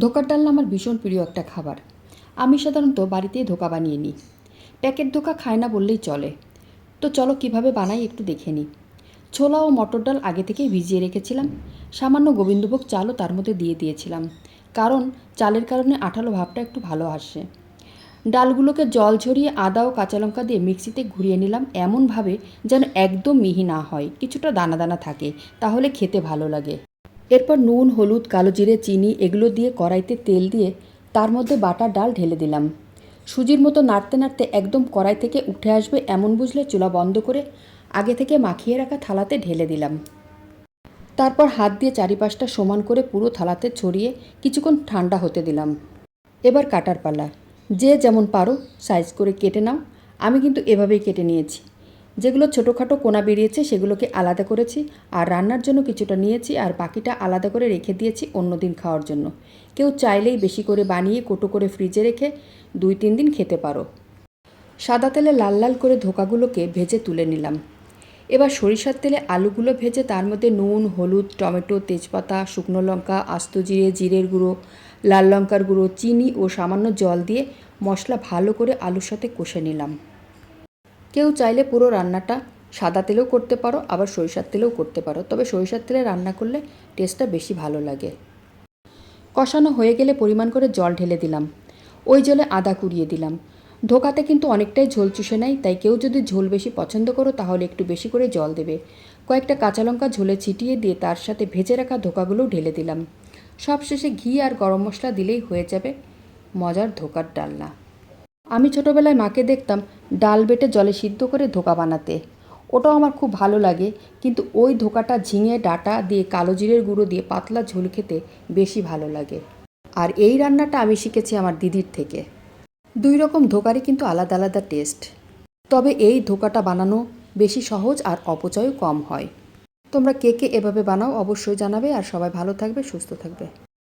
ধোকার ডালনা আমার ভীষণ প্রিয় একটা খাবার। আমি সাধারণত বাড়িতেই ধোকা বানিয়ে নিই। প্যাকেট ধোকা খায় না বললেই চলে। তো চলো কিভাবে বানাই একটু দেখে নিই। ছোলা ও মটর ডাল আগে থেকেই ভিজিয়ে রেখেছিলাম। সামান্য গোবিন্দভোগ চালও তার মধ্যে দিয়ে দিয়েছিলাম, কারণ চালের কারণে আঠালো ভাবটা একটু ভালো আসে। ডালগুলোকে জল ঝরিয়ে আদা ও কাঁচা লঙ্কা দিয়ে মিক্সিতে ঘুরিয়ে নিলাম, এমনভাবে যেন একদম মিহি না হয়, কিছুটা দানা দানা থাকে, তাহলে খেতে ভালো লাগে। এরপর নুন, হলুদ, কালো জিরে, চিনি এগুলো দিয়ে কড়াইতে তেল দিয়ে তার মধ্যে বাটা ডাল ঢেলে দিলাম। সুজির মতো নাড়তে নাড়তে একদম কড়াই থেকে উঠে আসবে এমন বুঝলে চুলা বন্ধ করে আগে থেকে মাখিয়ে রাখা থালাতে ঢেলে দিলাম। তারপর হাত দিয়ে চারিপাশটা সমান করে পুরো থালাতে ছড়িয়ে কিছুক্ষণ ঠান্ডা হতে দিলাম। এবার কাটার পালা। যে যেমন পারো সাইজ করে কেটে নাও। আমি কিন্তু এভাবেই কেটে নিয়েছি। যেগুলো ছোটোখাটো কোনা বেরিয়েছে সেগুলোকে আলাদা করেছি, আর রান্নার জন্য কিছুটা নিয়েছি আর বাকিটা আলাদা করে রেখে দিয়েছি অন্য দিন খাওয়ার জন্য। কেউ চাইলেই বেশি করে বানিয়ে কোটো করে ফ্রিজে রেখে 2-3 দিন খেতে পারো। সাদা তেলে লাল লাল করে ধোকাগুলোকে ভেজে তুলে নিলাম। এবার সরিষার তেলে আলুগুলো ভেজে তার মধ্যে নুন, হলুদ, টমেটো, তেজপাতা, শুকনো লঙ্কা, আস্ত জিরে, জিরের গুঁড়ো, লাল লঙ্কার গুঁড়ো, চিনি ও সামান্য জল দিয়ে মশলা ভালো করে আলুর সাথে কষে নিলাম। কেউ চাইলে পুরো রান্নাটা সাদা তেলেও করতে পারো, আবার সরিষার তেলেও করতে পারো, তবে সরিষার তেলে রান্না করলে টেস্টটা বেশি ভালো লাগে। কষানো হয়ে গেলে পরিমাণ করে জল ঢেলে দিলাম। ওই জলে আদা কুড়িয়ে দিলাম। ধোকাতে কিন্তু অনেকটাই ঝোল চুষে নেয়, তাই কেউ যদি ঝোল বেশি পছন্দ করো তাহলে একটু বেশি করে জল দেবে। কয়েকটা কাঁচা লঙ্কা ঝোলে ছিটিয়ে দিয়ে তার সাথে ভেজে রাখা ধোকাগুলোও ঢেলে দিলাম। সবশেষে ঘি আর গরম মশলা দিলেই হয়ে যাবে মজার ধোকার ডালনা। আমি ছোটোবেলায় মাকে দেখতাম ডাল বেটে জলে সিদ্ধ করে ধোকা বানাতে। ওটাও আমার খুব ভালো লাগে, কিন্তু ওই ধোকাটা ঝিঙে ডাঁটা দিয়ে কালো জিরের গুঁড়ো দিয়ে পাতলা ঝোল খেতে বেশি ভালো লাগে। আর এই রান্নাটা আমি শিখেছি আমার দিদির থেকে। 2 রকম ধোকারই কিন্তু আলাদা আলাদা টেস্ট। তবে এই ধোকাটা বানানো বেশি সহজ আর অপচয়ও কম হয়। তোমরা কে কে এভাবে বানাও অবশ্যই জানাবে। আর সবাই ভালো থাকবে, সুস্থ থাকবে।